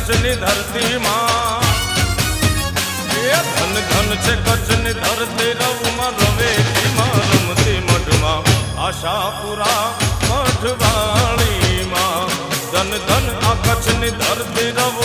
કચ્છની ધરતીમાં એ ધન ધન છે કચ્છની ધરતી રવમાં રવેતીમાં રમતી મઢમાં આશાપુરા મઢવાળીમાં ધન ધન આ કચ્છની ધરતી રવ